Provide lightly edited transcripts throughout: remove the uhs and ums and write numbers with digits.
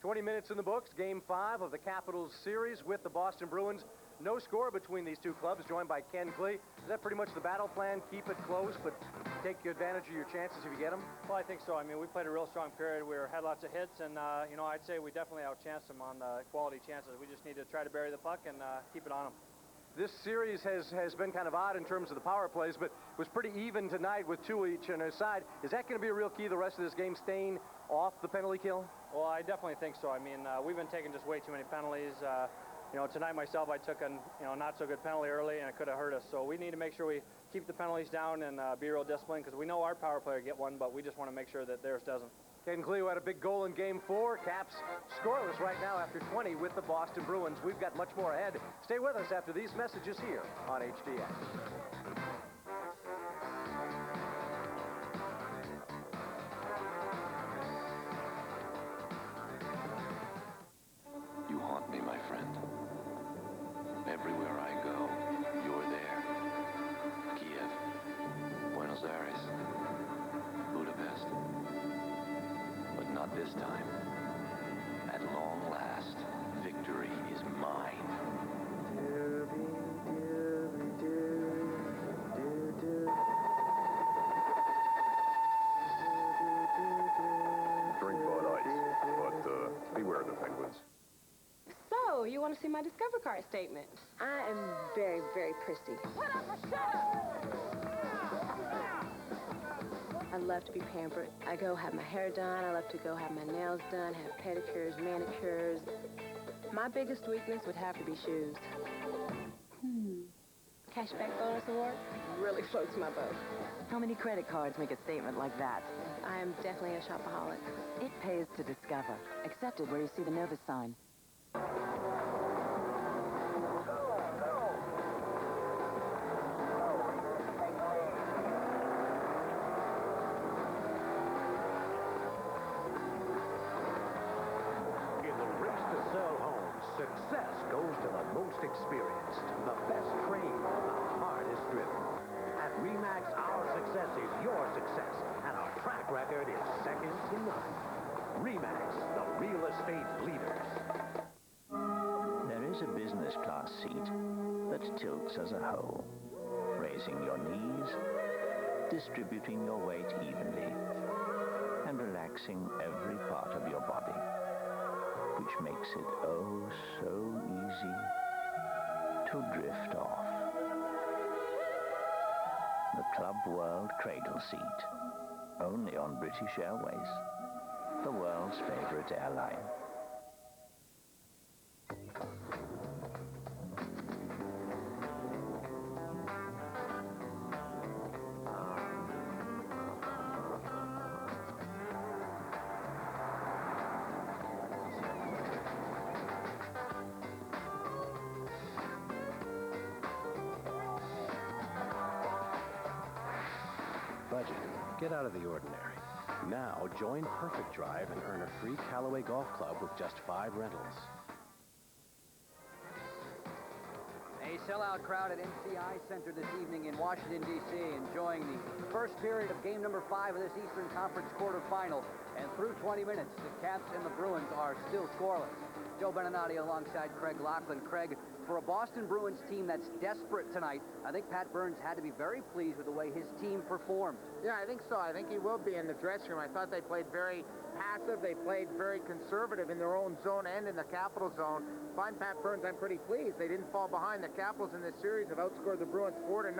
20 minutes in the books, Game 5 of the Capitals series with the Boston Bruins. No score between these two clubs, joined by Ken Klee. Is that pretty much the battle plan? Keep it close, but take advantage of your chances if you get them? Well, I think so. I mean, we played a real strong period. We had lots of hits, and, I'd say we definitely outchanced them on the quality chances. We just need to try to bury the puck and keep it on them. This series has been kind of odd in terms of the power plays, but was pretty even tonight with two each on their side. Is that going to be a real key the rest of this game, staying off the penalty kill? Well, I definitely think so. I mean, we've been taking just way too many penalties. Tonight myself, I took a not so good penalty early, and it could have hurt us. So we need to make sure we keep the penalties down and be real disciplined, because we know our power play will get one, but we just want to make sure that theirs doesn't. Ken Klee had a big goal in Game 4. Caps scoreless right now after 20 with the Boston Bruins. We've got much more ahead. Stay with us after these messages here on HDX. You haunt me, my friend. Everywhere I go, you're there. Kiev, Buenos Aires, Budapest. But not this time. At long last, victory is mine. Drink Bud Ice, but beware the Penguins. So, you want to see my Discover Card statement? I am very, very prissy. Put up a shot! I love to be pampered. I go have my hair done. I love to go have my nails done, have pedicures, manicures. My biggest weakness would have to be shoes. Cashback bonus award really floats my boat. How many credit cards make a statement like that? I am definitely a shopaholic. It pays to discover. Accepted where you see the notice sign. Success goes to the most experienced, the best trained, the hardest driven. At RE/MAX, our success is your success, and our track record is second to none. RE/MAX, the real estate leaders. There is a business class seat that tilts as a whole, raising your knees, distributing your weight evenly, and relaxing every part of your body, which makes it oh so easy to drift off. The Club World Cradle Seat, only on British Airways, the world's favorite airline. Budget. Get out of the ordinary. Now, join Perfect Drive and earn a free Callaway Golf Club with just 5 rentals. A sellout crowd at NCI Center this evening in Washington, D.C., enjoying the first period of game number 5 of this Eastern Conference quarterfinal. And through 20 minutes, the Caps and the Bruins are still scoreless. Joe Beninati alongside Craig Laughlin. Craig, for a Boston Bruins team that's desperate tonight, I think Pat Burns had to be very pleased with the way his team performed. Yeah, I think so. I think he will be in the dressing room. I thought they played very passive. They played very conservative in their own zone and in the Capital zone. Find Pat Burns, I'm pretty pleased. They didn't fall behind. The Capitals in this series have outscored the Bruins 4-0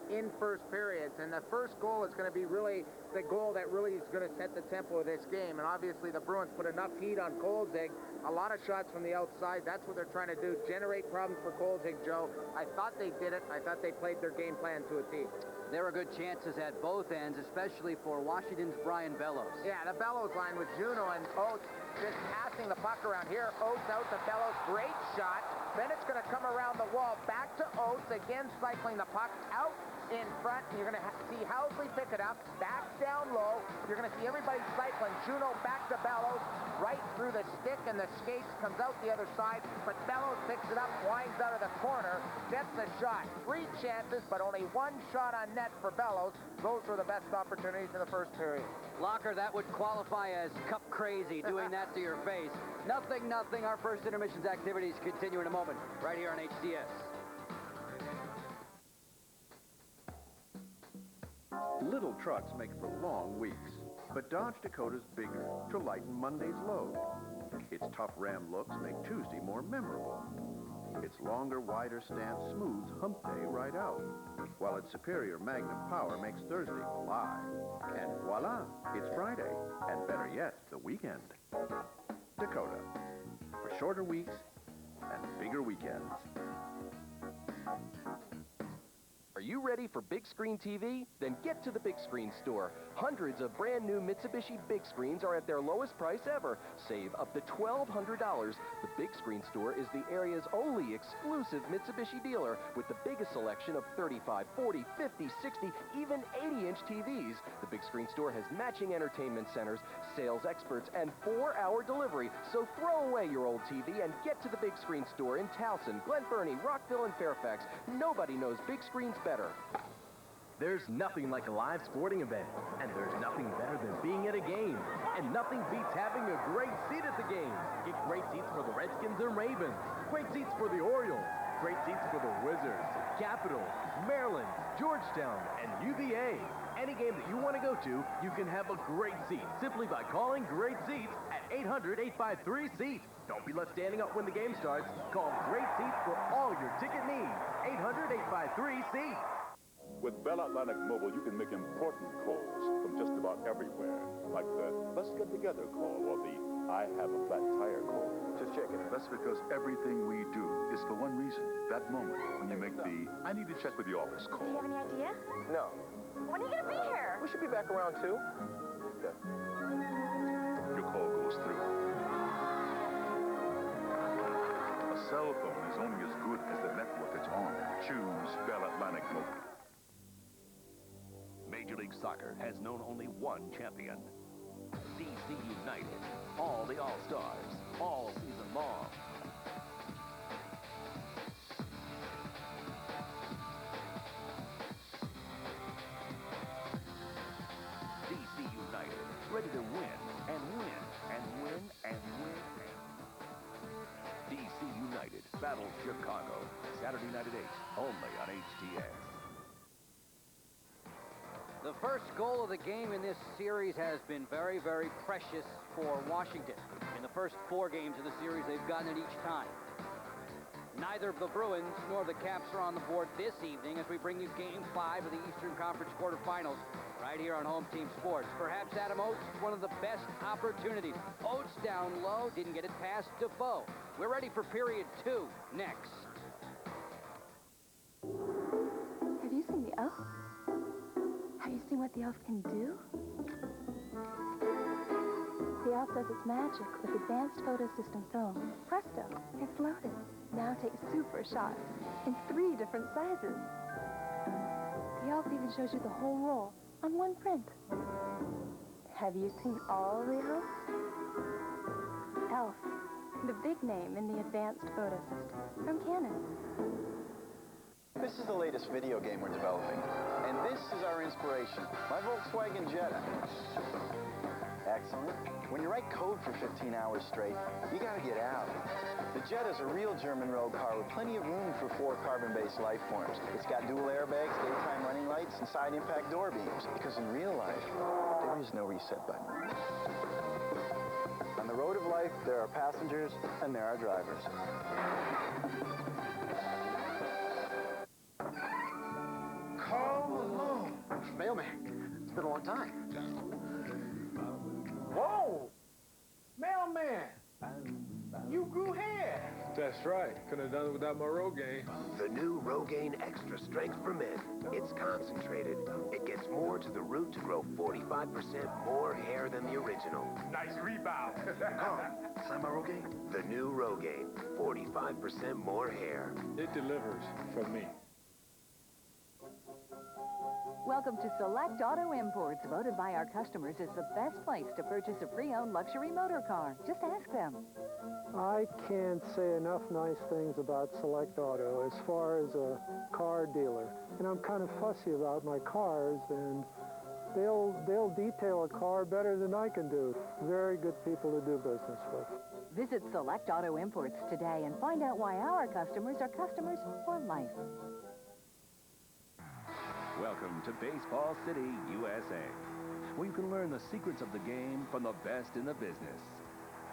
in first periods. And the first goal is going to be really the goal that really is going to set the tempo of this game. And obviously the Bruins put enough heat on Kolzig. A lot of shots from the outside. That's what they're trying to do. Generate problems for Kolzig, Joe. I thought they did it. I thought they played their game plan to a T. There were good chances at both ends, especially for Washington's Brian Bellows. Yeah, the Bellows line with Juno and Oates just passing the puck around here. Oates out to Bellows. Great shot. Then it's going to come around the wall. Back to Oates. Again cycling the puck out in front, and you're going to see Housley pick it up, backs down low. You're going to see everybody cycling. Juno back to Bellows, right through the stick and the skates, comes out the other side, but Bellows picks it up, winds out of the corner, gets a shot. 3 chances, but only 1 shot on net for Bellows. Those were the best opportunities in the first period. Locker, that would qualify as cup crazy, doing that to your face. Nothing. Our first intermissions activities continue in a moment, right here on HDS. Little trucks make for long weeks, but Dodge Dakota's bigger to lighten Monday's load. Its tough Ram looks make Tuesday more memorable. Its longer, wider stance smooths hump day right out, while its superior Magnum power makes Thursday fly. And voila, it's Friday, and better yet, the weekend. Dakota, for shorter weeks and bigger weekends. Are you ready for big screen TV? Then get to the Big Screen Store. Hundreds of brand new Mitsubishi big screens are at their lowest price ever. Save up to $1,200. The Big Screen Store is the area's only exclusive Mitsubishi dealer with the biggest selection of 35, 40, 50, 60, even 80-inch TVs. The Big Screen Store has matching entertainment centers, sales experts, and 4-hour delivery. So throw away your old TV and get to the Big Screen Store in Towson, Glen Burnie, Rockville, and Fairfax. Nobody knows big screens better. There's nothing like a live sporting event, and there's nothing better than being at a game. And nothing beats having a great seat at the game. Get great seats for the Redskins and Ravens, great seats for the Orioles, great seats for the Wizards, Capitals, Maryland, Georgetown, and UVA. Any game that you want to go to, you can have a great seat simply by calling Great Seats at 800-853-SEAT. Don't be left standing up when the game starts. Call Great Seats for all your ticket needs. 800-853-SEAT. With Bell Atlantic Mobile, you can make important calls from just about everywhere, like the "Let's get together" call or the "I have a flat tire" call. Just checking. That's because everything we do is for one reason. That moment when you make the "I need to check with the office" call. Do you have any idea? No. When are you going to be here? We should be back around 2. Yeah. Your call goes through. A cell phone is only as good as the network it's on. Choose Bell Atlantic Mobile. Major League Soccer has known only one champion. DC United. All the All-Stars. All season long. DC United. Ready to win and win and win and win. DC United battles Chicago. Saturday night at 8. Only on HDS. The first goal of the game in this series has been very, very precious for Washington. In the first 4 games of the series, they've gotten it each time. Neither the Bruins nor the Caps are on the board this evening as we bring you Game 5 of the Eastern Conference quarterfinals right here on Home Team Sports. Perhaps Adam Oates, one of the best opportunities. Oates down low, didn't get it past Defoe. We're ready for period 2 next. Have you seen the elf? Have you seen what the elf can do? The elf does its magic with advanced photo system film. Presto, it's loaded. Now take super shots in 3 different sizes. The elf even shows you the whole roll on one print. Have you seen all the elf? Elf, the big name in the advanced photo system from Canon. This is the latest video game we're developing, and this is our inspiration, my Volkswagen Jetta. Excellent. When you write code for 15 hours straight, you gotta get out. The Jetta's a real German road car with plenty of room for 4 carbon-based life forms. It's got dual airbags, daytime running lights, and side impact door beams, because in real life, there is no reset button. On the road of life, there are passengers and there are drivers. Mailman, it's been a long time. Whoa! Mailman! You grew hair! That's right. Couldn't have done it without my Rogaine. The new Rogaine Extra Strength for Men. It's concentrated. It gets more to the root to grow 45% more hair than the original. Nice rebound. Sign my Rogaine. The new Rogaine. 45% more hair. It delivers for me. Welcome to Select Auto Imports, voted by our customers as the best place to purchase a pre-owned luxury motor car. Just ask them. I can't say enough nice things about Select Auto as far as a car dealer. And I'm kind of fussy about my cars, and they'll detail a car better than I can do. Very good people to do business with. Visit Select Auto Imports today and find out why our customers are customers for life. Welcome to Baseball City, USA, where you can learn the secrets of the game from the best in the business.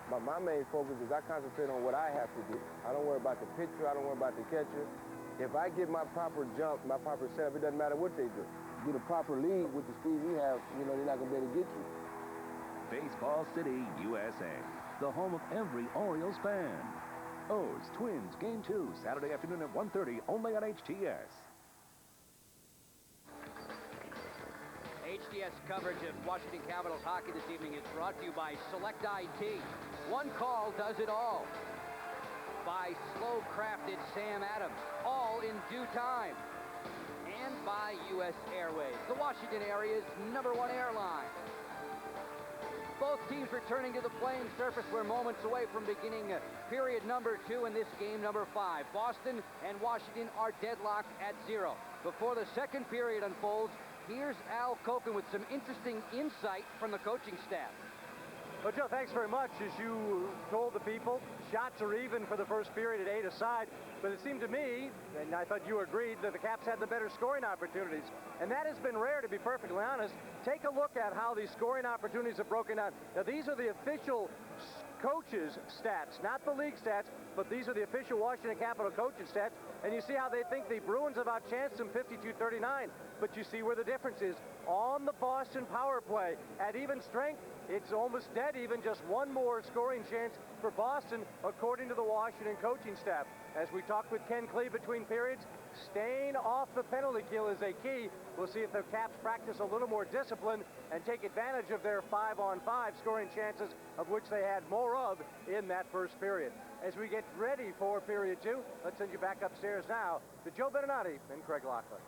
But my main focus is I concentrate on what I have to do. I don't worry about the pitcher. I don't worry about the catcher. If I get my proper jump, my proper setup, it doesn't matter what they do. Get a proper lead with the speed we have, they're not going to be able to get you. Baseball City, USA, the home of every Orioles fan. O's Twins, Game 2, Saturday afternoon at 1:30, only on HTS. HTS coverage of Washington Capitals hockey this evening is brought to you by Select IT. One call does it all. By Slow Crafted Sam Adams, all in due time. And by U.S. Airways, the Washington area's #1 airline. Both teams returning to the playing surface. We're moments away from beginning period number 2 in this game number 5. Boston and Washington are deadlocked at 0. Before the second period unfolds, here's Al Koken with some interesting insight from the coaching staff. Well, Joe, thanks very much. As you told the people, shots are even for the first period at 8 aside. But it seemed to me, and I thought you agreed, that the Caps had the better scoring opportunities. And that has been rare, to be perfectly honest. Take a look at how these scoring opportunities have broken down. Now, these are the official coaches' stats, not the league stats, but these are the official Washington Capitol coaches' stats. And you see how they think the Bruins have outchanced them 52-39. But you see where the difference is. On the Boston power play, at even strength, it's almost dead even, just one more scoring chance for Boston, according to the Washington coaching staff. As we talked with Ken Klee between periods, staying off the penalty kill is a key. We'll see if the Caps practice a little more discipline and take advantage of their 5-on-5 scoring chances, of which they had more of in that first period. As we get ready for period 2, let's send you back upstairs now to Joe Beninati and Craig Laughlin.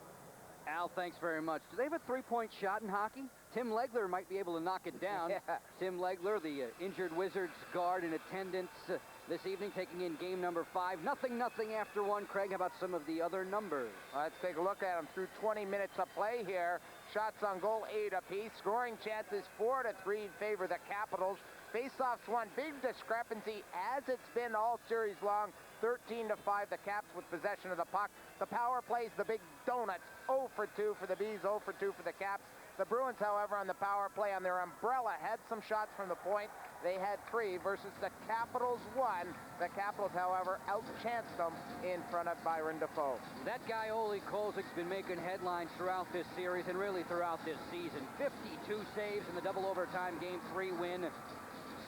Al, thanks very much. Do they have a three-point shot in hockey? Tim Legler might be able to knock it down. Yeah. Tim Legler, the injured Wizards guard in attendance this evening, taking in game number 5. Nothing after 1. Craig, how about some of the other numbers? Let's take a look at them through 20 minutes of play here. Shots on goal, 8 apiece. Scoring chances, 4-3 in favor of the Capitals. Face-offs, 1. Big discrepancy, as it's been all series long. 13-5, the Caps with possession of the puck. The power plays, the big donuts. 0 for 2 for the Bees, 0 for 2 for the Caps. The Bruins, however, on the power play on their umbrella, had some shots from the point. They had 3 versus the Capitals 1. The Capitals, however, outchanced them in front of Byron Dafoe. That guy, Ole Kolzig's been making headlines throughout this series and really throughout this season. 52 saves in the double overtime Game 3 win.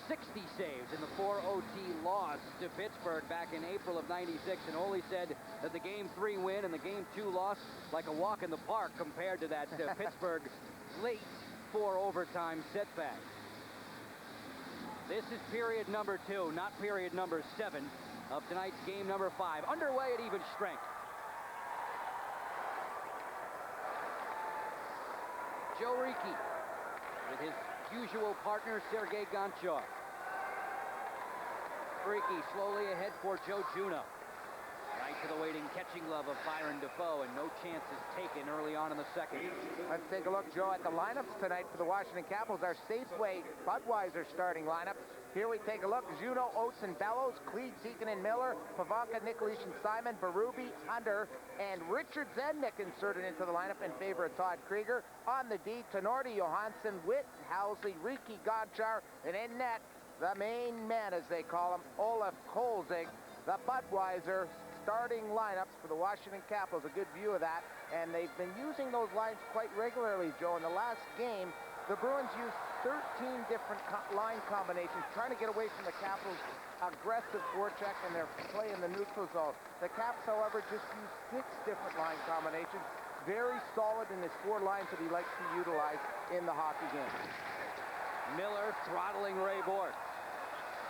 60 saves in the 4 OT loss to Pittsburgh back in April of '96. And Ole said that the Game 3 win and the Game 2 loss like a walk in the park compared to that Pittsburgh late 4 overtime setback. This is period number 2, not period number 7 of tonight's game number 5. Underway at even strength. Joe Ricci with his usual partner, Sergei Gonchar. Ricci slowly ahead for Joe Juneau. Right to the waiting catching glove of Byron Dafoe, and no chances taken early on in the second. Let's take a look, Joe, at the lineups tonight for the Washington Capitals. Our Safeway Budweiser starting lineup. Here we take a look. Juneau, Oates, and Bellows, Cleed, Seekin, and Miller, Pavanka, Nikolic, and Simon, Berube, Hunter, and Richard Zednik inserted into the lineup in favor of Todd Krieger. On the D, Tenorti, Johansson, Witt, Housley, Ricci, Gonchar, and in net, the main man, as they call him, Olaf Kolzig. The Budweiser starting lineups for the Washington Capitals. A good view of that. And they've been using those lines quite regularly, Joe. In the last game, the Bruins used 13 different line combinations, trying to get away from the Capitals' aggressive forecheck and their play in the neutral zone. The Caps, however, just used 6 different line combinations. Very solid in his 4 lines that he likes to utilize in the hockey game. Miller throttling Ray Bork.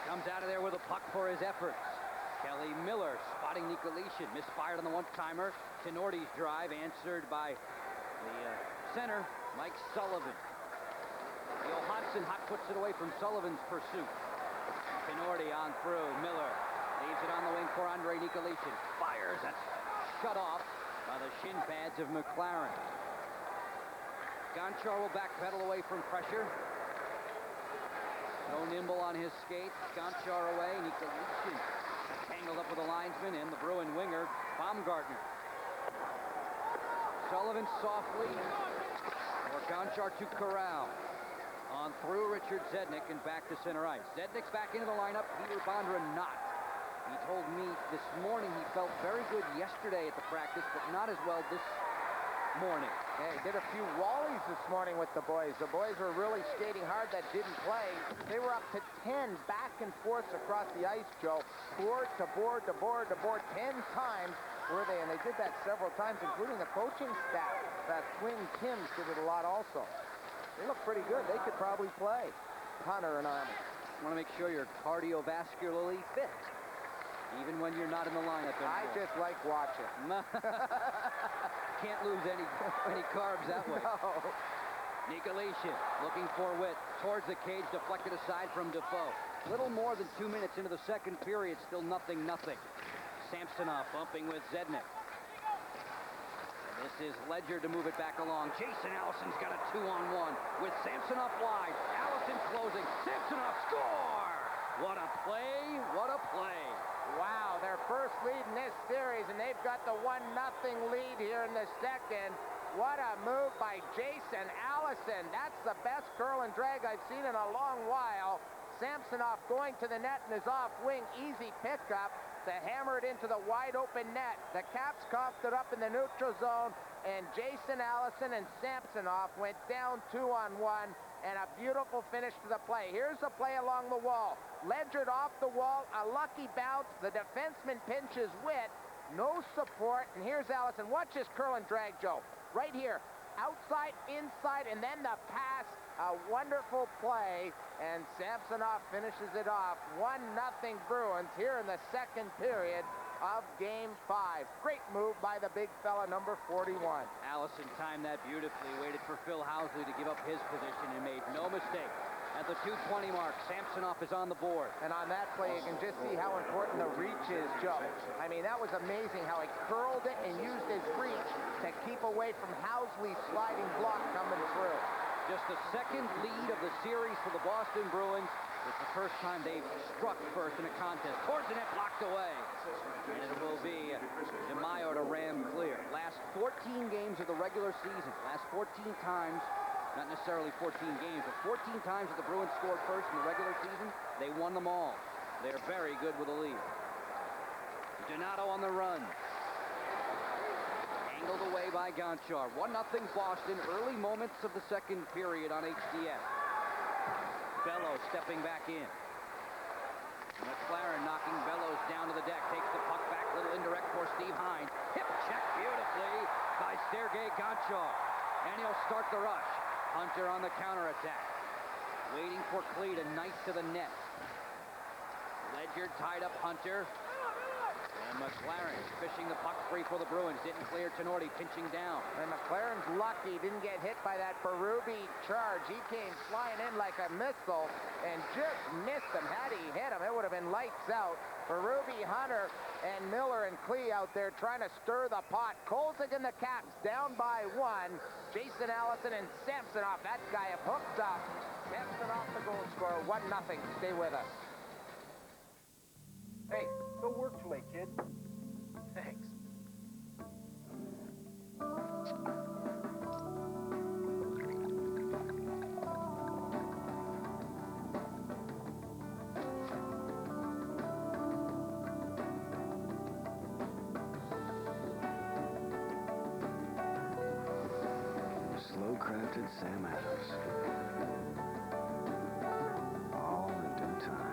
Comes out of there with a puck for his efforts. Kelly Miller spotting Nikolic, misfired on the one-timer. Tenorti's drive answered by the center, Mike Sullivan. Johansson hot puts it away from Sullivan's pursuit. Tenorti on through. Miller leaves it on the wing for Andre Nikolitin. Fires. That's shut off by the shin pads of McLaren. Gonchar will backpedal away from pressure. So nimble on his skates. Gonchar away. Nikolitin tangled up with the linesman and the Bruin winger, Baumgartner. Sullivan softly for Gonchar to corral. On through Richard Zednik and back to center ice. Zednik's back into the lineup. Peter Bondra not. He told me this morning he felt very good yesterday at the practice, but not as well this morning. Yeah, he did a few wallies this morning with the boys. The boys were really skating hard that didn't play. They were up to 10 back and forth across the ice, Joe. Board to board to board to board 10 times were they, and they did that several times, including the coaching staff. That Twin Tims did it a lot also. They look pretty good. They could probably play. Hunter and Army. Want to make sure you're cardiovascularly fit, even when you're not in the lineup anymore. I just like watching. Can't lose any carbs that way. No. Nikolitin looking for Witt towards the cage, deflected aside from Defoe. Little more than 2 minutes into the second period, still 0-0. Samsonov bumping with Zednik. This is Ledger to move it back along. Jason Allison's got a 2-on-1 with Samsonov wide. Allison closing. Samsonov score! What a play, what a play. Wow, their first lead in this series, and they've got the 1-0 lead here in the second. What a move by Jason Allison. That's the best curl and drag I've seen in a long while. Samsonov going to the net in his off wing. Easy pickup to hammer it into the wide open net. The Caps coughed it up in the neutral zone, and Jason Allison and Samsonov went down 2-on-1, and a beautiful finish to the play. Here's the play along the wall. Ledger off the wall, a lucky bounce. The defenseman pinches Witt. No support, and here's Allison. Watch this curl and drag, Joe. Right here. Outside, inside, and then the pass. A wonderful play, and Samsonov finishes it off. 1-0 Bruins here in the second period of Game 5. Great move by the big fella, number 41. Allison timed that beautifully, waited for Phil Housley to give up his position and made no mistake. At the 2:20 mark, Samsonov is on the board. And on that play, you can just see how important the reach is, Joe. I mean, that was amazing how he curled it and used his reach to keep away from Housley's sliding block coming through. Just the second lead of the series for the Boston Bruins. It's the first time they've struck first in a contest. Towards the net, blocked away. And it will be DeMaio to ram clear. Last 14 games of the regular season. Last 14 times, not necessarily 14 games, but 14 times that the Bruins scored first in the regular season, they won them all. They're very good with a lead. Donato on the run. Angled away by Gonchar. 1-0 Boston. Early moments of the second period on HDS. Bellows stepping back in. McLaren knocking Bellows down to the deck. Takes the puck back. Little indirect for Steve Hines. Hip check beautifully by Sergei Gonchar. And he'll start the rush. Hunter on the counterattack. Waiting for Klee to knife to the net. Ledger tied up Hunter. And McLaren fishing the puck free for the Bruins. Didn't clear Tenorti, pinching down. And McLaren's lucky. Didn't get hit by that Berube charge. He came flying in like a missile and just missed him. Had he hit him, it would have been lights out. Berube, Hunter, and Miller and Klee out there trying to stir the pot. Kolzig and the Caps down by 1. Jason Allison and Samsonov. That guy hooked up. Samsonov the goal scorer. 1-0. Stay with us. Hey, go work for me, kid. Thanks. Slow-crafted Sam Adams. All in due time.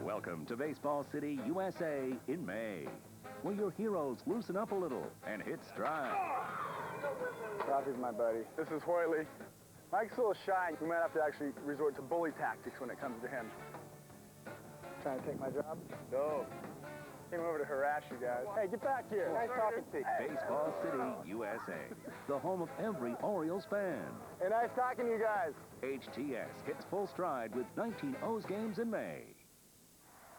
Welcome to Baseball City, USA in May, where your heroes loosen up a little and hit stride. Ralphie's my buddy. This is Hoyley. Mike's a little shy. We might have to actually resort to bully tactics when it comes to him. Trying to take my job? No. Came over to harass you guys. Hey, get back here. Nice talking to you. Baseball City, USA, the home of every Orioles fan. Hey, nice talking to you guys. HTS hits full stride with 19 O's games in May.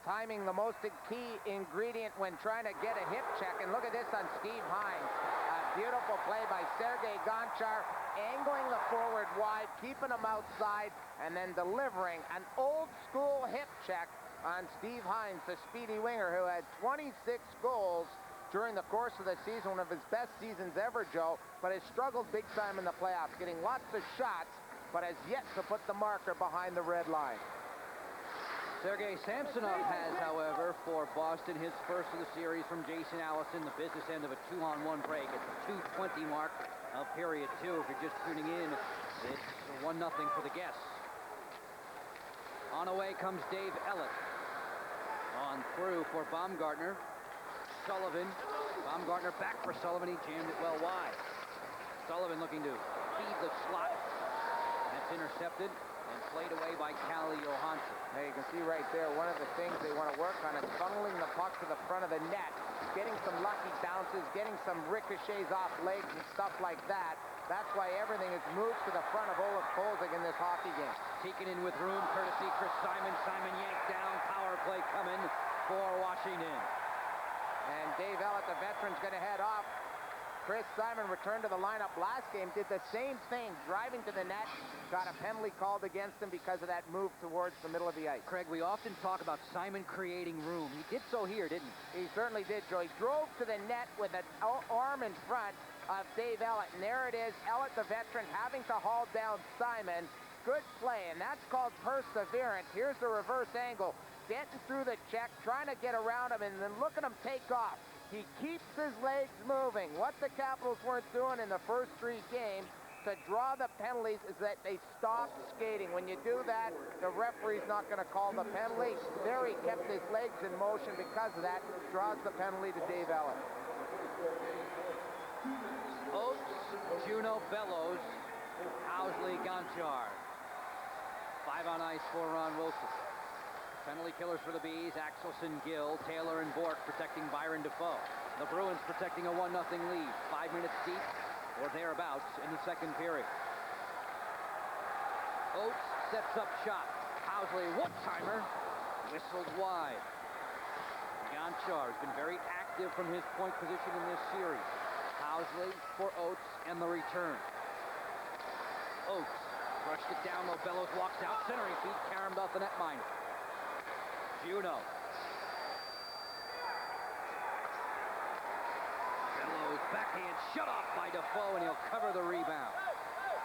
Timing, the most key ingredient when trying to get a hip check. And look at this on Steve Hines. A beautiful play by Sergei Gonchar, angling the forward wide, keeping him outside, and then delivering an old-school hip check on Steve Hines, the speedy winger who had 26 goals during the course of the season, one of his best seasons ever, Joe, but has struggled big time in the playoffs, getting lots of shots, but has yet to put the marker behind the red line. Sergei Samsonov has, however, for Boston, his first of the series from Jason Allison, the business end of a 2-on-1 break at the 2:20 mark of period 2. If you're just tuning in, it's 1-0 for the guests. On away comes Dave Ellett. On through for Baumgartner. Sullivan. Baumgartner back for Sullivan. He jammed it well wide. Sullivan looking to feed the slot. That's intercepted and played away by Calle Johansson. Now you can see right there, one of the things they want to work on is funneling the puck to the front of the net, getting some lucky bounces, getting some ricochets off legs and stuff like that. That's why everything is moved to the front of Olaf Kolzig in this hockey game. Taken in with room, courtesy Chris Simon. Simon yanked down, power play coming for Washington. And Dave Ellett, the veteran's going to head off. Chris Simon returned to the lineup last game, did the same thing, driving to the net, got a penalty called against him because of that move towards the middle of the ice. Craig, we often talk about Simon creating room. He did so here, didn't he? He certainly did, Joe. He drove to the net with an arm in front of Dave Ellett, and there it is, Ellett, the veteran, having to haul down Simon. Good play, and that's called perseverance. Here's the reverse angle, getting through the check, trying to get around him, and then look at him take off. He keeps his legs moving. What the Capitals weren't doing in the first 3 games to draw the penalties is that they stopped skating. When you do that, the referee's not going to call the penalty. There he kept his legs in motion. Because of that, draws the penalty to Dave Ellett. Oates, Juno, Bellows, Housley, Gonchar. 5 on ice for Ron Wilson. Penalty killers for the Bees, Axelson, Gill, Taylor, and Bork protecting Byron Defoe. The Bruins protecting a 1-0 lead. 5 minutes deep, or thereabouts, in the second period. Oates sets up shot. Housley, one-timer, whistled wide. Gonchar has been very active from his point position in this series. Housley for Oates and the return. Oates brushed it down, though Bellows walks out. Centering feet, caromed off the netminder. Juno. Bellows backhand shut off by Defoe, and he'll cover the rebound.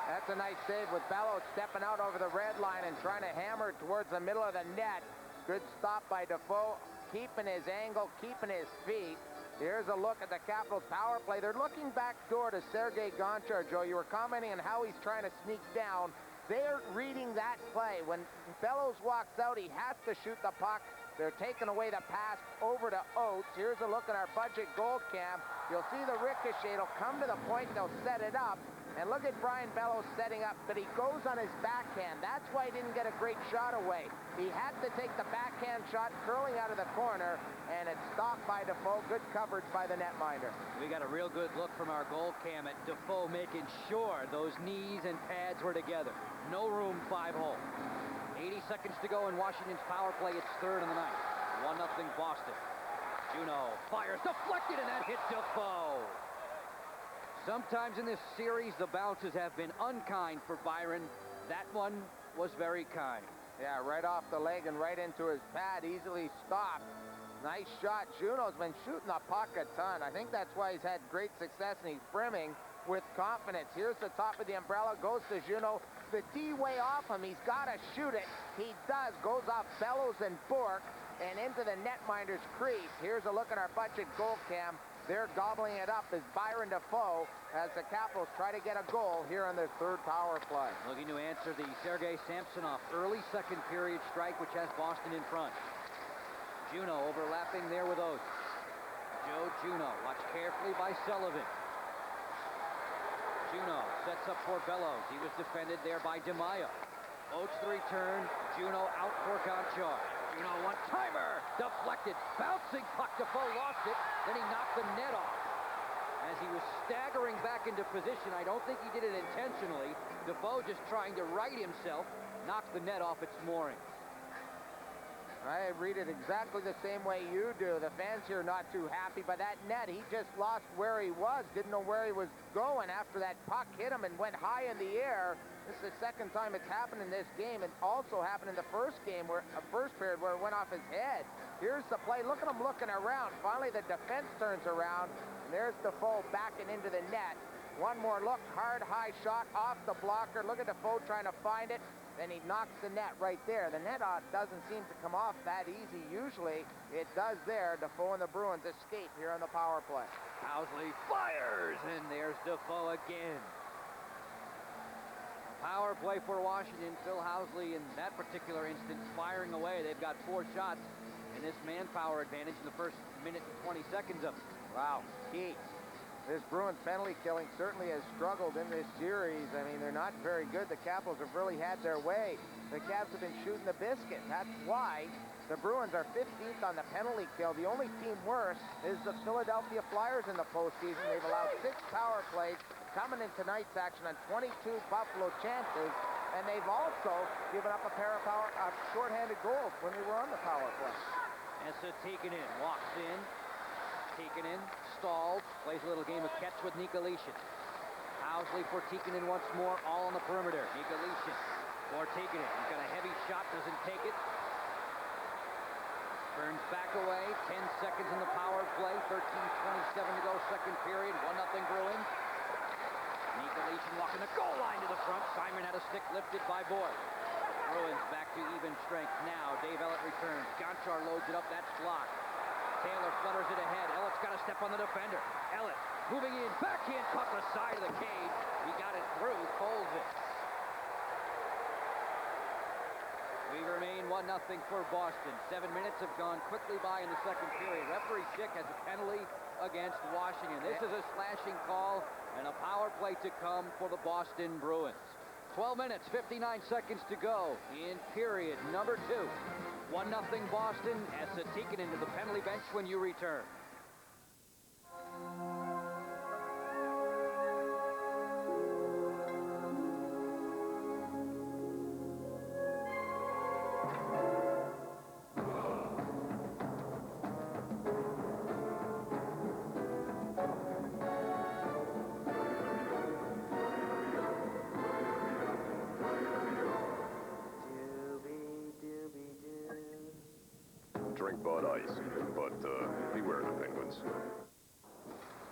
That's a nice save with Bellows stepping out over the red line and trying to hammer towards the middle of the net. Good stop by Defoe, keeping his angle, keeping his feet. Here's a look at the Capitals power play. They're looking back door to Sergei Gonchar, Joe. You were commenting on how he's trying to sneak down. They're reading that play. When Bellows walks out, he has to shoot the puck. They're taking away the pass over to Oates. Here's a look at our budget goal cam. You'll see the ricochet. It'll come to the point. They'll set it up. And look at Brian Bellows setting up, but he goes on his backhand. That's why he didn't get a great shot away. He had to take the backhand shot curling out of the corner, and it's stopped by Defoe. Good coverage by the netminder. We got a real good look from our goal cam at Defoe, making sure those knees and pads were together. No room, 5-hole. 80 seconds to go in Washington's power play. It's third in the ninth. 1-0 Boston. Juno fires, deflected, and that hit Defoe. Sometimes in this series, the bounces have been unkind for Byron. That one was very kind. Yeah, right off the leg and right into his pad, easily stopped. Nice shot. Juno's been shooting the puck a ton. I think that's why he's had great success, and he's brimming with confidence. Here's the top of the umbrella, goes to Juno. The D way off him, he's got to shoot it. He does, goes off Bellows and Bork and into the netminder's crease. Here's a look at our budget goal cam. They're gobbling it up as Byron Defoe as the Capitals try to get a goal here on their third power play. Looking to answer the Sergei Samsonov early second period strike, which has Boston in front. Juno overlapping there with Oates. Joe Juno, watched carefully by Sullivan. Juno sets up for Bellows. He was defended there by DeMaio. Oates the return. Juno out for Gonchar. You know, one-timer, deflected, bouncing puck. Defoe lost it, then he knocked the net off. As he was staggering back into position, I don't think he did it intentionally. Defoe just trying to right himself, knocked the net off its mooring. I read it exactly the same way you do. The fans here not too happy, but that net, he just lost where he was, didn't know where he was going after that puck hit him and went high in the air. This is the second time it's happened in this game. It also happened in the first game, first period, where it went off his head. Here's the play. Look at him looking around. Finally, the defense turns around, and there's Defoe backing into the net. One more look, hard, high shot off the blocker. Look at Defoe trying to find it. Then he knocks the net right there. The net doesn't seem to come off that easy usually. It does there. Defoe and the Bruins escape here on the power play. Housley fires, and there's Defoe again. Power play for Washington. Phil Housley in that particular instance firing away. They've got 4 shots and this manpower advantage in the first minute and 20 seconds of it. Wow, key. This Bruins penalty killing certainly has struggled in this series. I mean, they're not very good. The Capitals have really had their way. The Caps have been shooting the biscuit. That's why the Bruins are 15th on the penalty kill. The only team worse is the Philadelphia Flyers in the postseason. They've allowed 6 power plays coming in tonight's action on 22 Buffalo chances, and they've also given up a pair of shorthanded goals when they were on the power play. Esa Tikkanen walks in. Tikkanen stalls, plays a little game of catch with Nikolitin. Housley for Tikkanen once more, all on the perimeter. Nikolitin for Tikkanen. He's got a heavy shot, doesn't take it. Turns back away, 10 seconds in the power play, 13:27 to go, second period, 1-0 Bruins. Nikolitin walking the goal line to the front. Simon had a stick lifted by Boyd. Bruins back to even strength now. Dave Ellett returns. Gonchar loads it up, that's blocked. Taylor flutters it ahead. Ellett's got to step on the defender. Ellett moving in. Backhand puck the side of the cage. He got it through. Holds it. We remain 1-0 for Boston. 7 minutes have gone quickly by in the second period. Referee Schick has a penalty against Washington. This is a slashing call and a power play to come for the Boston Bruins. 12 minutes, 59 seconds to go in period number 2. 1-0 Boston. Esa Tikkanen into the penalty bench when you return. Drink Bud Ice, but beware the Penguins.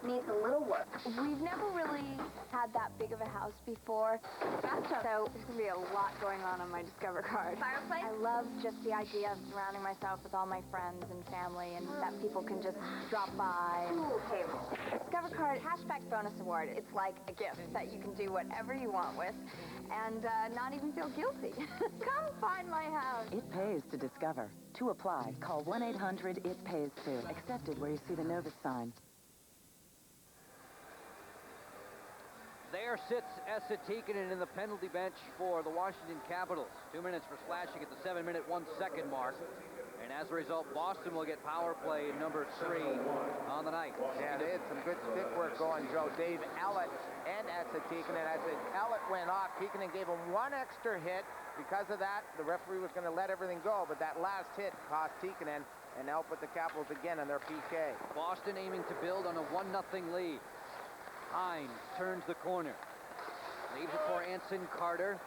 Needs a little work. We've never really had that big of a house before. So there's gonna be a lot going on my Discover card. Fireplace? I love just the idea of surrounding myself with all my friends and family, and that people can just drop by. Pool table. Discover card cashback bonus award. It's like a gift that you can do whatever you want with, and not even feel guilty. Come find my house. It pays to discover. To apply, call 1-800-IT-PAYS-TO. Accepted where you see the Novus sign. There sits Esa Tikkanen in the penalty bench for the Washington Capitals. 2 minutes for slashing at the 7-minute, 1-second mark. And as a result, Boston will get power play number 3 on the night. Yeah, they had some good stick work going, Joe. Dave Ellett and Esa Tikkanen. As Ellett went off, Tikkanen gave him 1 extra hit. Because of that, the referee was going to let everything go, but that last hit cost Tikkanen and now put the Capitals again on their PK. Boston aiming to build on a 1-0 lead. Hines turns the corner. Leaves it for Anson Carter.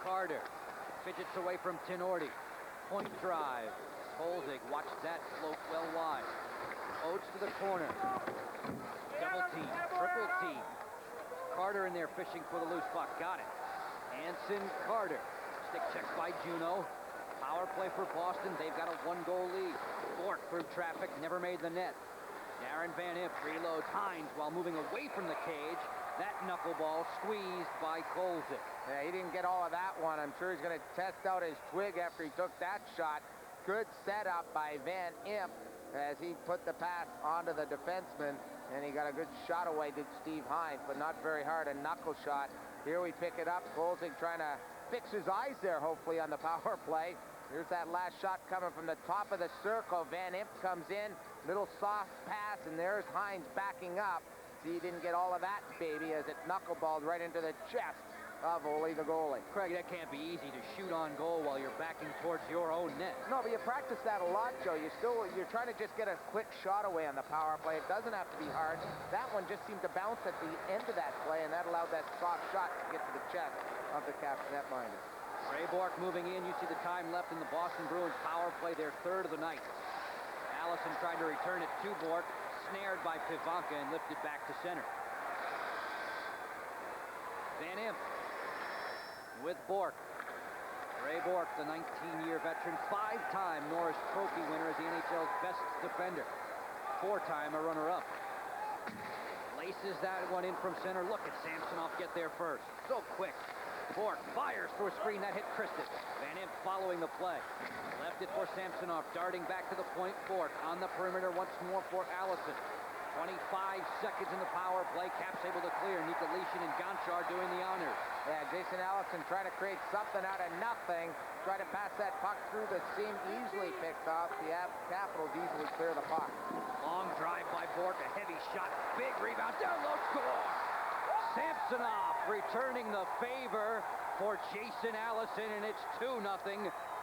Carter fidgets away from Tenorti. Point drive. Holzig, watch that float well wide. Oates to the corner. Double team, triple team. Carter in there fishing for the loose puck. Got it. Anson Carter. Stick check by Juneau. Power play for Boston. They've got a 1-goal lead. Bork through traffic, never made the net. Darren Van Impe reloads Hines while moving away from the cage. That knuckleball squeezed by Kolzig. Yeah, he didn't get all of that one. I'm sure he's going to test out his twig after he took that shot. Good setup by Van Impe as he put the pass onto the defenseman, and he got a good shot away, did Steve Hines, but not very hard, a knuckle shot. Here we pick it up. Kolzig trying to fix his eyes there, hopefully, on the power play. Here's that last shot coming from the top of the circle. Van Impe comes in, little soft pass, and there's Hines backing up. See, he didn't get all of that, baby, as it knuckleballed right into the chest of Ole the goalie. Craig, that can't be easy to shoot on goal while you're backing towards your own net. No, but you practice that a lot, Joe. You're trying to just get a quick shot away on the power play. It doesn't have to be hard. That one just seemed to bounce at the end of that play, and that allowed that soft shot to get to the chest of the captain netminder. Ray Bourque moving in. You see the time left in the Boston Bruins power play, their third of the night. Allison trying to return it to Bourque, snared by Pivanka and lifted back to center. Van Impe with Bourque. Ray Bourque, the 19-year veteran, 5-time Norris Trophy winner as the NHL's best defender. 4-time a runner-up. Laces that one in from center. Look at Samsonov get there first. So quick. Bourque fires through a screen that hit Christie. Van Impe following the play. Left it for Samsonov, darting back to the point. Bourque on the perimeter once more for Allison. 25 seconds in the power play. Caps able to clear. Nikolitin and Gonchar doing the honors. Yeah, Jason Allison trying to create something out of nothing. Try to pass that puck through the seam. Easily picked off. The Capitals easily clear the puck. Long drive by Bourque. A heavy shot. Big rebound. Down low, score! Samsonov returning the favor for Jason Allison, and it's 2-0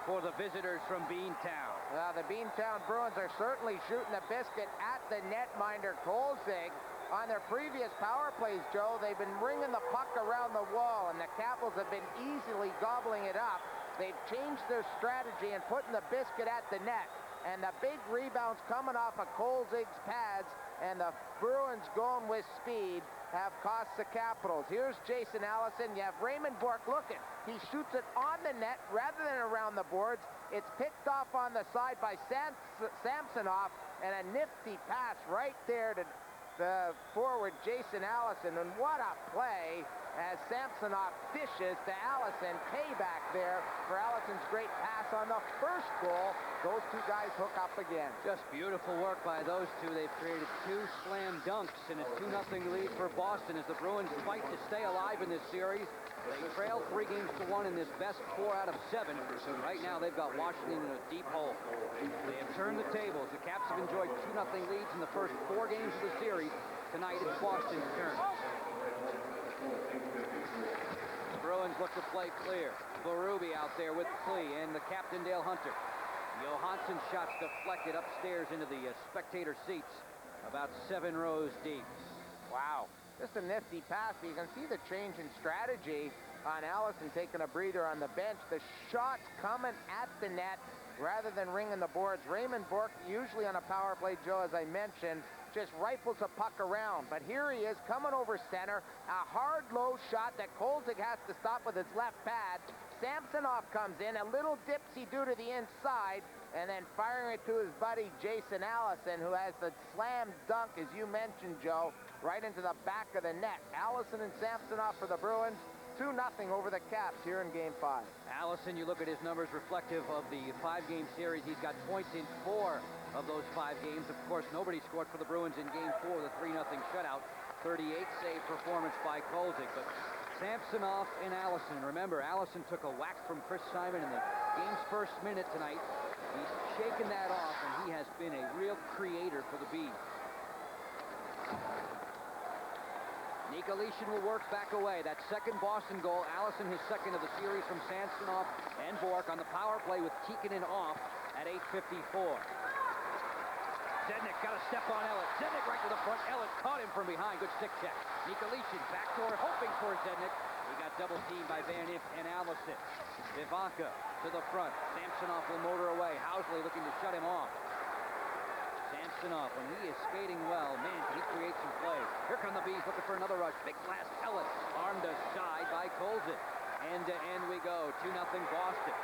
for the visitors from Beantown. The Beantown Bruins are certainly shooting the biscuit at the netminder Kolzig. On their previous power plays, Joe, they've been ringing the puck around the wall, and the Capitals have been easily gobbling it up. They've changed their strategy and putting the biscuit at the net. And the big rebounds coming off of Kolzig's pads, and the Bruins going with speed have cost the Capitals. Here's Jason Allison. You have Raymond Bourque looking. He shoots it on the net rather than around the boards. It's picked off on the side by Samsonov, and a nifty pass right there to the forward Jason Allison. And what a play as Samsonov dishes to Allison. Payback there for Allison's great pass on the first goal. Those two guys hook up again. Just beautiful work by those two. They've created 2 slam dunks and a 2-0 lead for Boston as the Bruins fight to stay alive in this series. They trail 3-1 in this best 4 out of 7. Right now they've got Washington in a deep hole. They have turned the tables. The Caps have enjoyed 2-0 leads in the first 4 games of the series. Tonight it's Boston's turn. The Bruins look to play clear. Berube out there with Klee and the captain Dale Hunter. Johansson's shots deflected upstairs into the spectator seats, about 7 rows deep. Wow, just a nifty pass. You can see the change in strategy on Allison taking a breather on the bench. The shot coming at the net rather than ringing the boards. Raymond Bourque, usually on a power play, Joe, as I mentioned, just rifles a puck around. But here he is coming over center. A hard, low shot that Kolzig has to stop with his left pad. Samsonov comes in, a little dipsy-do to the inside, and then firing it to his buddy Jason Allison, who has the slam dunk, as you mentioned, Joe, right into the back of the net. Allison and Samsonov for the Bruins. 2-0 over the Caps here in Game 5. Allison, you look at his numbers reflective of the 5-game series. He's got points in 4 of those 5 games. Of course, nobody scored for the Bruins in Game 4, the 3-0 shutout. 38-save performance by Kolzig. But Samsonov and Allison. Remember, Allison took a whack from Chris Simon in the game's first minute tonight. He's shaken that off, and he has been a real creator for the Bees. Nikolitin will work back away. That second Boston goal, Allison his second of the series from Samsonov and Bourque on the power play with Tikkanen off at 8:54. Zednik got a step on Elliott. Zednik right to the front. Elliott caught him from behind. Good stick check. Nikolitin backdoor hoping for Zednik. He got double teamed by Van Impe and Allison. Pivanka to the front. Samsonov will motor away. Housley looking to shut him off. Samsonov, when he is skating well, man, can he create some plays. Here come the Bees looking for another rush. Big blast. Elliott armed aside by Kolzig. End to end we go. 2-0 Boston.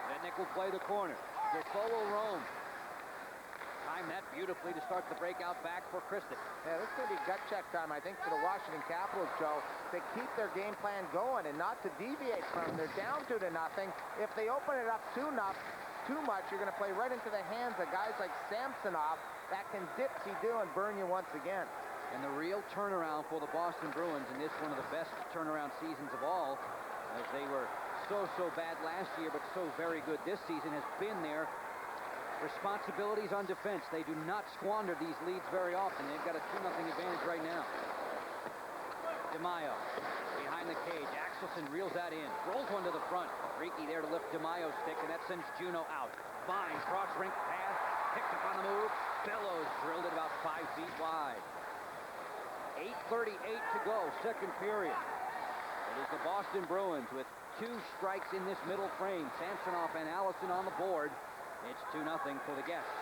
Zednik will play the corner. Defoe will roam. Time that beautifully to start the breakout back for Christie. Yeah, this is going to be gut check time, I think, for the Washington Capitals, Joe, to keep their game plan going and not to deviate from them. They're down 2-0. If they open it up too much, you're going to play right into the hands of guys like Samsonov that can dipsy-do and burn you once again. And the real turnaround for the Boston Bruins in this one of the best turnaround seasons of all as they were so bad last year, but so very good this season, has been their responsibilities on defense. They do not squander these leads very often. They've got a 2-0 advantage right now. DeMaio behind the cage. Axelson reels that in. Rolls one to the front. Riki there to lift DeMaio's stick, and that sends Juneau out. Vine, cross-rink pass, picked up on the move. Bellows drilled it about 5 feet wide. 8:38 to go, second period. It is the Boston Bruins with 2 strikes in this middle frame. Samsonov and Allison on the board. It's 2-0 for the guests.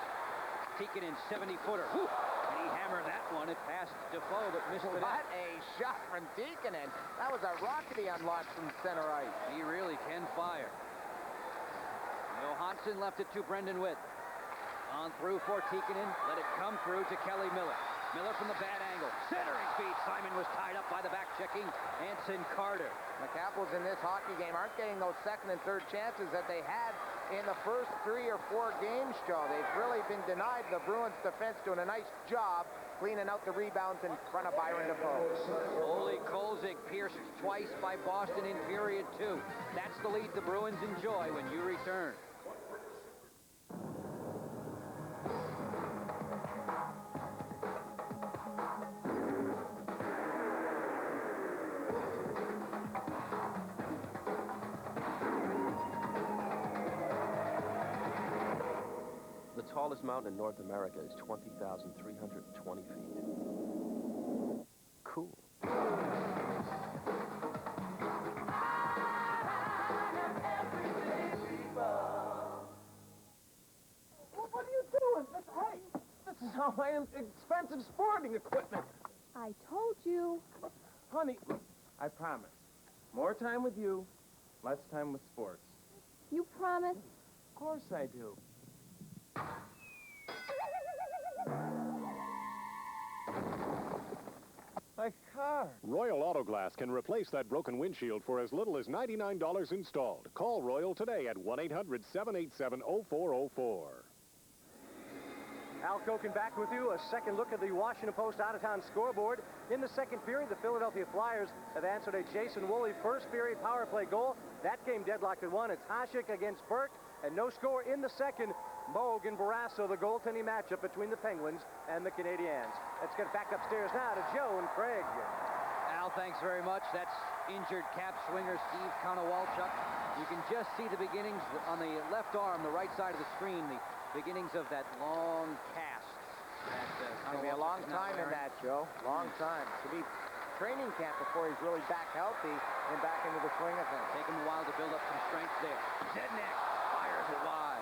Tikkanen, 70-footer. And he hammered that one. It passed Defoe, but missed it. What a shot from Tikkanen. That was a rocket he unlocked from center ice. He really can fire. Johansson left it to Brendan Witt. On through for Tikkanen. Let it come through to Kelly Miller. Miller from the bad angle. Centering feet. Simon was tied up by the back-checking Anson Carter. The Capitals in this hockey game aren't getting those second and third chances that they had in the first 3 or 4 games, Joe. They've really been denied. The Bruins defense doing a nice job cleaning out the rebounds in front of Byron Defoe. Ole Kolzig pierced twice by Boston in period 2. That's the lead the Bruins enjoy when you return. The tallest mountain in North America is 20,320 feet. Cool. What are you doing? Hey, this is all my expensive sporting equipment. I told you. Honey, look, I promise. More time with you, less time with sports. You promise? Of course I do. My car. Royal Auto Glass can replace that broken windshield for as little as $99 installed. Call Royal today at 1-800-787-0404. Al Koken back with you. A second look at the Washington Post out-of-town scoreboard. In the second period, the Philadelphia Flyers have answered a Jason Woolley first period power play goal. That game deadlocked at 1. It's Hasek against Burke, and no score in the second. Moog and Barrasso, the goaltending matchup between the Penguins and the Canadiens. Let's get back upstairs now to Joe and Craig. Al, thanks very much. That's injured cap swinger Steve Konowalchuk. You can just see the beginnings on the left arm, the right side of the screen, the beginnings of that long cast. It's going to be a long time in that, Joe. Long time. To be training camp before he's really back healthy and back into the swing of things. Take him a while to build up some strength there. Zednik fires it wide.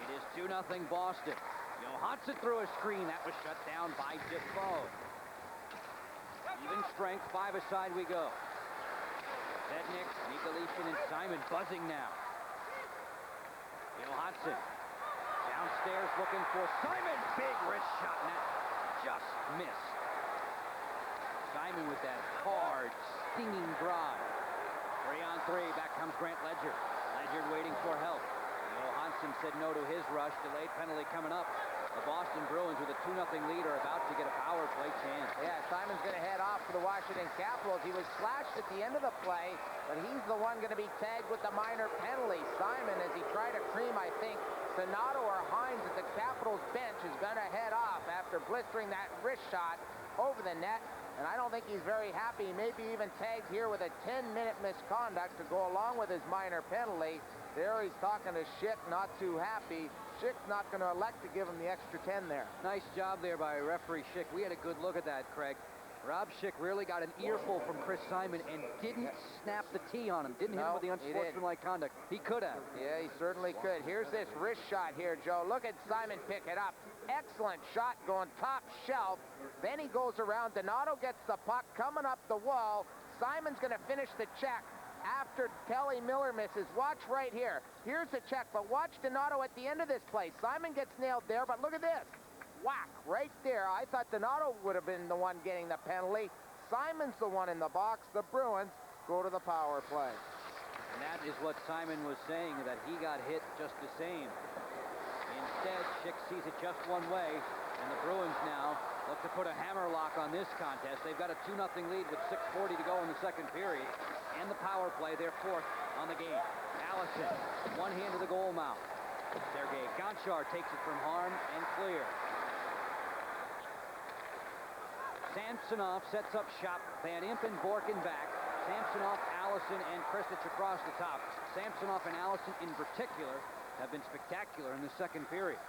It is 2-0 Boston. Johansson threw a screen. That was shut down by Defoe. Even strength, 5-a-side we go. Zednik, Nikolitin, and Simon buzzing now. Johansson downstairs looking for Simon. Big wrist shot, and that just missed. Simon with that hard, stinging drive. 3-on-3. Back comes Grant Ledger. Ledger waiting for help. Johansson said no to his rush. Delayed penalty coming up. The Boston Bruins with a 2-0 lead are about to get a power play chance. Yeah, Simon's going to head off for the Washington Capitals. He was slashed at the end of the play, but he's the one going to be tagged with the minor penalty. Simon, as he tried to cream, I think, Donato or Hines at the Capitals bench, is going to head off after blistering that wrist shot over the net. And I don't think he's very happy. He may be even tagged here with a 10-minute misconduct to go along with his minor penalty. There he's talking to Schick, not too happy. Schick's not going to elect to give him the extra 10 there. Nice job there by referee Schick. We had a good look at that, Craig. Rob Schick really got an earful from Chris Simon and didn't snap the tee on him. Didn't hit him with the unsportsmanlike conduct. He could have. Yeah, he certainly could. Here's this wrist shot here, Joe. Look at Simon pick it up. Excellent shot going top shelf. Then he goes around. Donato gets the puck coming up the wall. Simon's going to finish the check after Kelly Miller misses. Watch right here. Here's the check, but watch Donato at the end of this play. Simon gets nailed there, but look at this. Whack, right there. I thought Donato would have been the one getting the penalty. Simon's the one in the box. The Bruins go to the power play. And that is what Simon was saying, that he got hit just the same in Instead, Schick sees it just one way, and the Bruins now look to put a hammerlock on this contest. They've got a 2-0 lead with 6:40 to go in the second period, and the power play, they're fourth on the game. Allison, one hand to the goal mouth. Sergei Gonchar takes it from harm and clear. Samsonov sets up shop. Van Impen, Borkin back. Samsonov, Allison, and Kristich across the top. Samsonov and Allison in particular have been spectacular in the second period.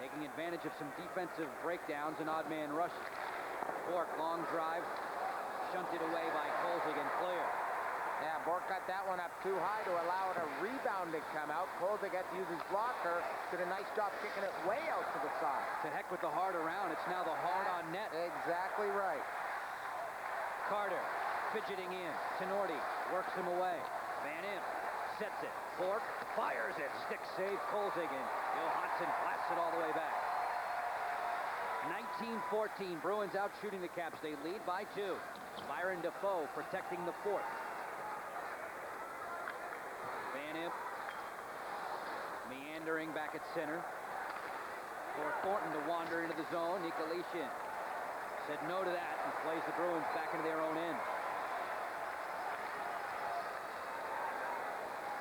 Taking advantage of some defensive breakdowns and odd man rushes. Bork, long drive, shunted away by Kolzig and clear. Yeah, Bork got that one up too high to allow it a rebound to come out. Kolzig had to use his blocker. Did a nice job kicking it way out to the side. To heck with the hard around. It's now the hard on net. Exactly right. Carter fidgeting in. Tenorti works him away. Van Imp sets it. Bork fires it. Stick save. Kolzig and Johansson blasts it all the way back. 19-14. Bruins out shooting the Caps. They lead by 2. Byron Defoe protecting the fourth. Van Imp meandering back at center. For Thornton to wander into the zone. Nikolitin said no to that and plays the Bruins back into their own end.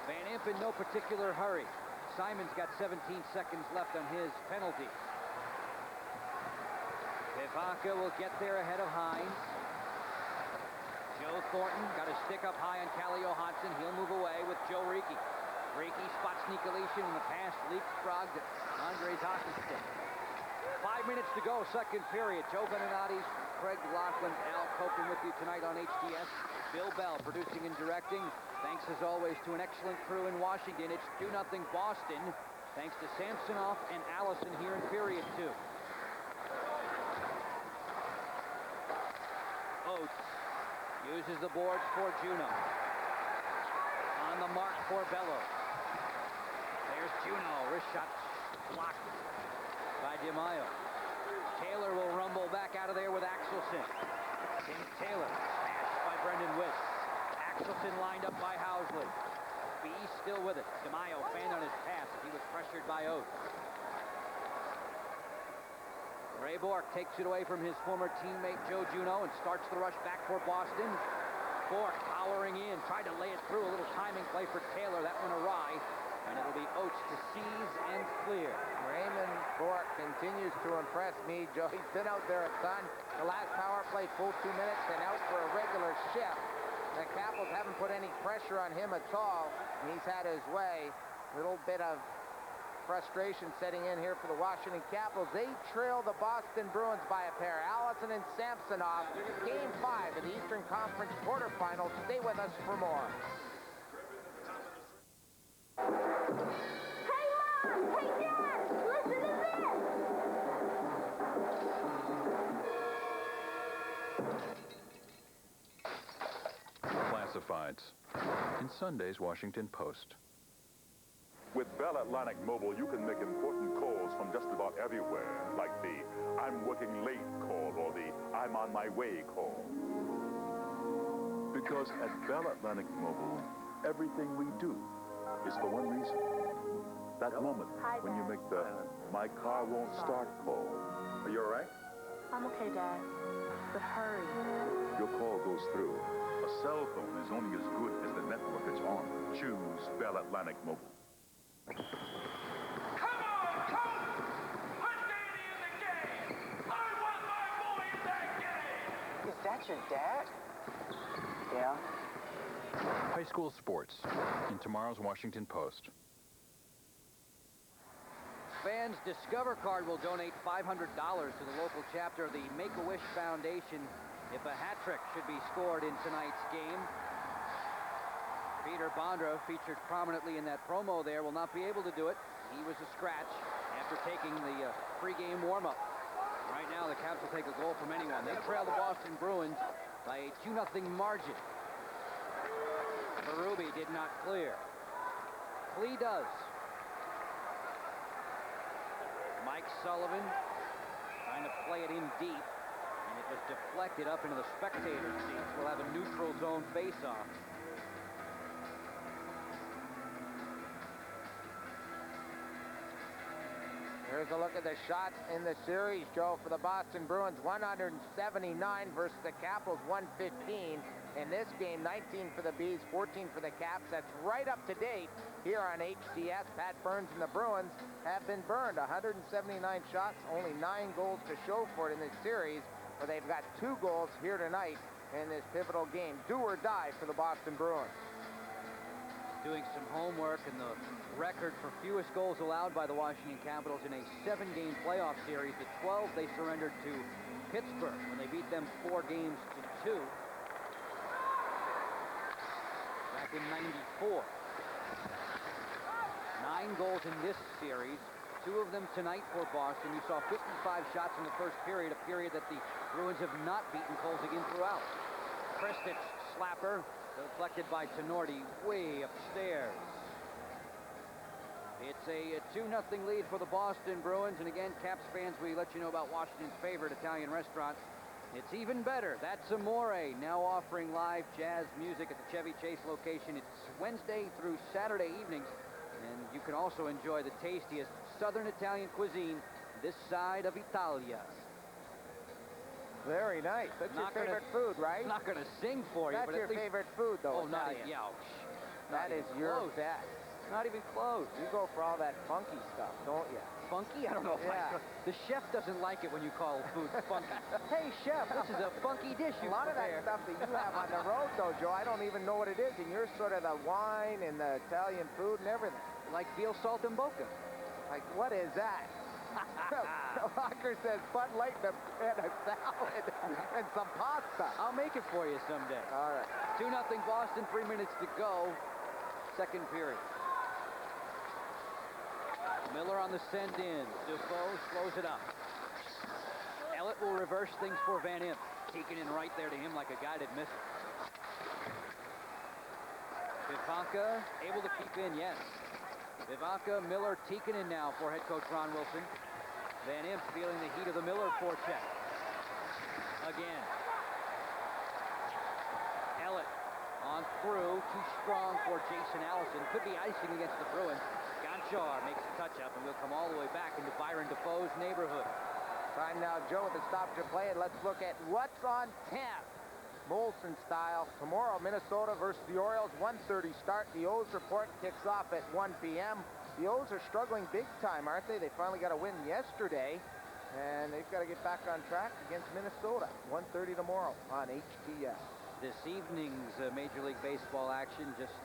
Van Imp in no particular hurry. Simon's got 17 seconds left on his penalty. Vivaka will get there ahead of Hines. Joe Thornton got a stick up high on Calle Johansson. He'll move away with Joe Rieke. Rieke spots Nikolitin when the pass leapfrogged to Andres Hockenstick. 5 minutes to go, second period. Joe Beninati, Craig Laughlin, Al Copeland with you tonight on HTS. Bill Bell producing and directing. Thanks as always to an excellent crew in Washington. It's 2-0 Boston. Thanks to Samsonov and Allison here in period 2. Oates uses the boards for Juno. On the mark for Bello. There's Juno. Wrist shot blocked by DeMaio. Taylor will rumble back out of there with Axelson. Tim Taylor smashed by Brendan Wiss. Axelson lined up by Housley. B still with it. DeMaio fanned on his pass. He was pressured by Oates. Ray Bork takes it away from his former teammate Joe Juno and starts the rush back for Boston. Bork powering in, tried to lay it through. A little timing play for Taylor. That went awry. And it'll be Oates to seize and clear. Raymond Bork continues to impress me, Joe. He's been out there a ton. The last power play, full 2 minutes, and out for a regular shift. The Capitals haven't put any pressure on him at all, and he's had his way. A little bit of frustration setting in here for the Washington Capitals. They trail the Boston Bruins by a pair. Allison and Samsonov. Game 5 of the Eastern Conference quarterfinals. Stay with us for more. Hey, Mom! Hey, Dad! Listen to this! Classifieds in Sunday's Washington Post. With Bell Atlantic Mobile, you can make important calls from just about everywhere, like the I'm working late call or the I'm on my way call. Because at Bell Atlantic Mobile, everything we do is for one reason. That moment when you make the my car won't start call. Are you all right? I'm okay, Dad. But hurry. Your call goes through. A cell phone is only as good as the network it's on. Choose Bell Atlantic Mobile. Come on, Coach! Put Danny in the game! I want my boy in that game! Is that your dad? Yeah. High school sports in tomorrow's Washington Post. Fans, Discover Card will donate $500 to the local chapter of the Make-A-Wish Foundation if a hat trick should be scored in tonight's game. Peter Bondra, featured prominently in that promo there, will not be able to do it. He was a scratch after taking the pregame warm-up. Right now, the Caps will take a goal from anyone. They trail the Boston Bruins by a 2-0 margin. Berube did not clear. Klee does. Mike Sullivan trying to play it in deep, and it was deflected up into the spectator seats. We'll have a neutral zone face-off. Here's a look at the shots in the series, Joe, for the Boston Bruins. 179 versus the Capitals, 115. In this game, 19 for the Bees, 14 for the Caps. That's right up to date here on HCS. Pat Burns and the Bruins have been burned. 179 shots, only 9 goals to show for it in this series. But they've got 2 goals here tonight in this pivotal game. Do or die for the Boston Bruins. Doing some homework, and the record for fewest goals allowed by the Washington Capitals in a 7-game playoff series. The 12 they surrendered to Pittsburgh when they beat them 4 games to 2 back in '94. 9 goals in this series, 2 of them tonight for Boston. You saw 55 shots in the first period, a period that the Bruins have not beaten Coles again throughout. Kristich slapper, deflected by Tenorti way upstairs. It's a 2-0 lead for the Boston Bruins. And again, Caps fans, we let you know about Washington's favorite Italian restaurant. It's even better. That's Amore, now offering live jazz music at the Chevy Chase location. It's Wednesday through Saturday evenings. And you can also enjoy the tastiest Southern Italian cuisine this side of Italia. Very nice. That's your favorite food, right? I'm not going to sing for you. That's but your favorite food, though. Oh, not Italian. yeah. That is your best. Not even close. You go for all that funky stuff, don't you? Funky? I don't know. Yeah. The chef doesn't like it when you call food funky. Hey, chef, this is a funky dish you A lot of that stuff that you have on the road, though, Joe, I don't even know what it is. And you're sort of the wine and the Italian food and everything. Like veal salt and boca. Like, what is that? Locker says Bud Light and a salad and some pasta. I'll make it for you someday. All right. 2-0 Boston, 3 minutes to go. Second period. Miller on the send-in. Defoe slows it up. Ellett will reverse things for Van Impe. Taking in right there to him like a guided missile. Vivanka able to keep in, yes. Vivanka, Miller, Tikkanen now for head coach Ron Wilson. Van Impe feeling the heat of the Miller forecheck. Again. Ellett on through, too strong for Jason Allison. Could be icing against the Bruins. Gonchar makes a touch-up, and we'll come all the way back into Byron Defoe's neighborhood. Time now, Joe, with the stoppage of play, and let's look at what's on tap. Molson style. Tomorrow, Minnesota versus the Orioles, 1:30 start. The O's report kicks off at 1 p.m. The O's are struggling big time, aren't they? They finally got a win yesterday, and they've got to get back on track against Minnesota. 1:30 tomorrow on HTS. This evening's Major League Baseball action just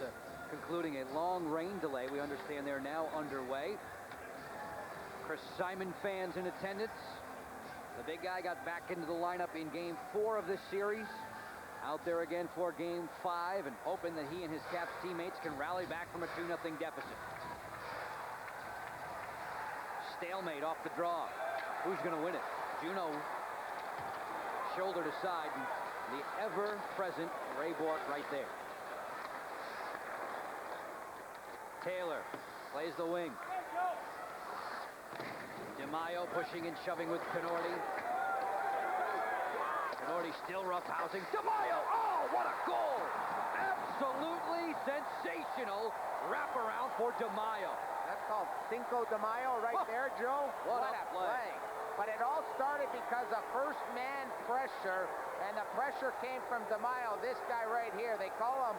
concluding a long rain delay. We understand they're now underway. Chris Simon fans in attendance. The big guy got back into the lineup in Game 4 of this series. Out there again for Game 5 and hoping that he and his Caps teammates can rally back from a 2-0 deficit. Stalemate off the draw. Who's going to win it? Juneau shoulder to side. And the ever-present Ray Bourque right there. Taylor plays the wing. DeMaio pushing and shoving with Tenorti. Tenorti still roughhousing. DeMaio! Oh, what a goal! Absolutely sensational wraparound for DeMaio. That's called Cinco de Mayo right there, Joe. What a play. But it all started because of first-man pressure, and the pressure came from DeMaio, this guy right here. They call him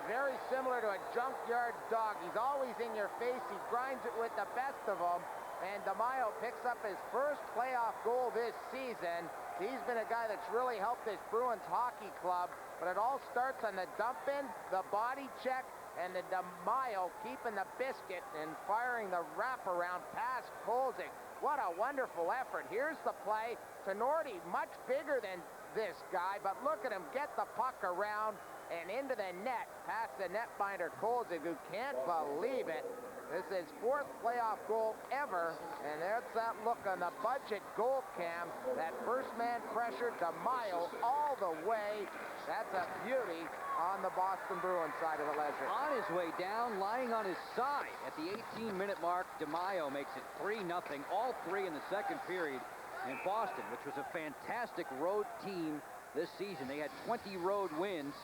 very similar to a junkyard dog. He's always in your face. He grinds it with the best of them. And DeMaio picks up his first playoff goal this season. He's been a guy that's really helped this Bruins hockey club. But it all starts on the dump-in, the body check, and the DeMaio keeping the biscuit and firing the wraparound past Kolzig. What a wonderful effort. Here's the play. Tenorti, much bigger than this guy, but look at him get the puck around and into the net, past the netminder Kolzig, who can't believe it. This is his 4th playoff goal ever, and there's that look on the budget goal cam. That first man pressure, DeMaio all the way. That's a beauty on the Boston Bruins side of the ledger. On his way down, lying on his side. At the 18-minute mark, DeMaio makes it 3-0, all 3 in the second period. And Boston, which was a fantastic road team this season, they had 20 road wins,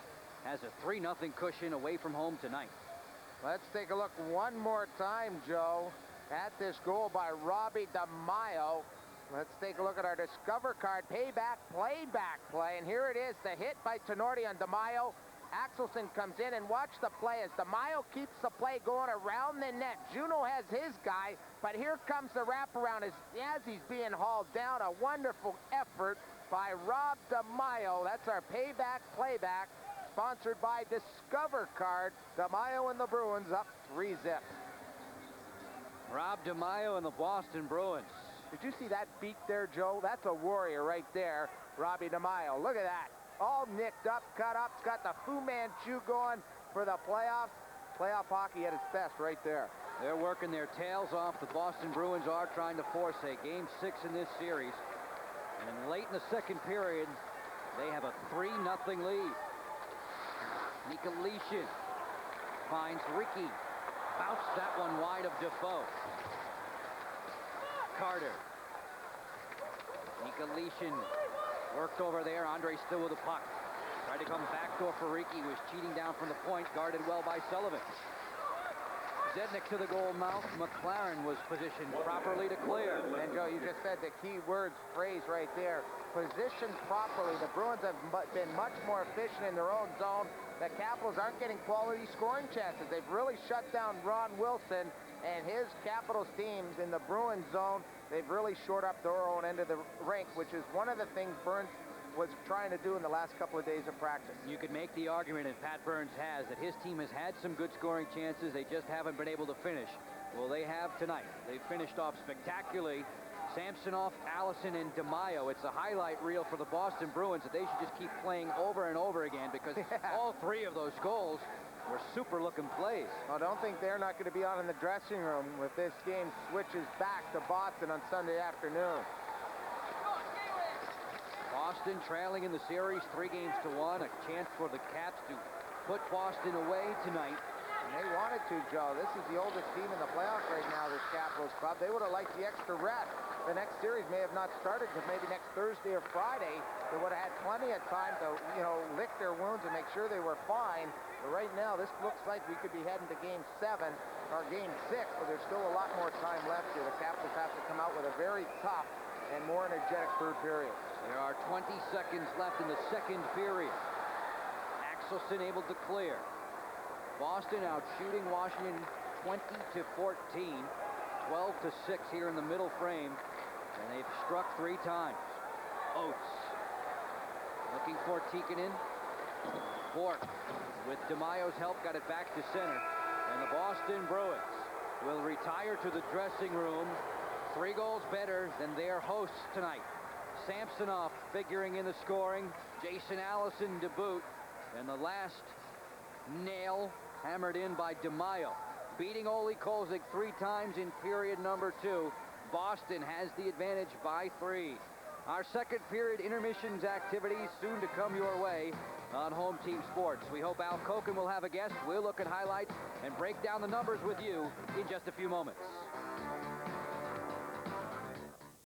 has a 3-0 cushion away from home tonight. Let's take a look one more time, Joe. at this goal by Robbie DeMaio. Let's take a look at our Discover card. Payback, playback play. And here it is, the hit by Tenorti on DeMaio. Axelson comes in, and watch the play as DeMaio keeps the play going around the net. Juneau has his guy, but here comes the wraparound as he's being hauled down. A wonderful effort by Rob DeMaio. That's our payback, playback, sponsored by Discover card. DeMaio and the Bruins up 3-zip. Rob DeMaio and the Boston Bruins. Did you see that beat there, Joe? That's a warrior right there, Robbie DeMaio. Look at that. All nicked up, cut up. It's got the Fu Manchu going for the playoffs. Playoff hockey at its best right there. They're working their tails off. The Boston Bruins are trying to force a Game 6 in this series. And late in the second period, they have a 3-0 lead. Nikolitin finds Ricky. Bounced that one wide of Defoe. Carter. Nikolitin worked over there. Andre still with the puck. Tried to come backdoor for Ricky, who was cheating down from the point, guarded well by Sullivan. Zednik to the goal mouth. McLaren was positioned properly to clear. And Joe, you just said the key words, phrase right there. Positioned properly. The Bruins have been much more efficient in their own zone. The Capitals aren't getting quality scoring chances. They've really shut down Ron Wilson and his Capitals teams in the Bruins zone. They've really shored up their own end of the rink, which is one of the things Burns was trying to do in the last couple of days of practice. You could make the argument, and Pat Burns has, that his team has had some good scoring chances. They just haven't been able to finish. Well, they have tonight. They finished off spectacularly. Samsonov, Allison, and DeMaio. It's a highlight reel for the Boston Bruins that they should just keep playing over and over again, because all three of those goals were super-looking plays. I don't think they're not going to be on in the dressing room if this game switches back to Boston on Sunday afternoon. Boston trailing in the series 3-1. A chance for the Caps to put Boston away tonight. And they wanted to, Joe. This is the oldest team in the playoffs right now, this Capitals club. They would have liked the extra rest. The next series may have not started because maybe next Thursday or Friday they would have had plenty of time to, lick their wounds and make sure they were fine. But right now, this looks like we could be heading to Game 7 or Game 6, but there's still a lot more time left here. The Capitals have to come out with a very tough and more energetic third period. There are 20 seconds left in the second period. Axelson able to clear. Boston out shooting Washington 20-14. 12-6 here in the middle frame. And they've struck 3 times. Oates looking for Tikkanen. Bork, with DeMaio's help, got it back to center. And the Boston Bruins will retire to the dressing room 3 goals better than their hosts tonight. Samsonov figuring in the scoring. Jason Allison to boot. And the last nail hammered in by DeMaio. Beating Ole Kolzig 3 times in period number 2. Boston has the advantage by 3. Our second period intermissions activities soon to come your way on Home Team Sports. We hope Al Koken will have a guest. We'll look at highlights and break down the numbers with you in just a few moments.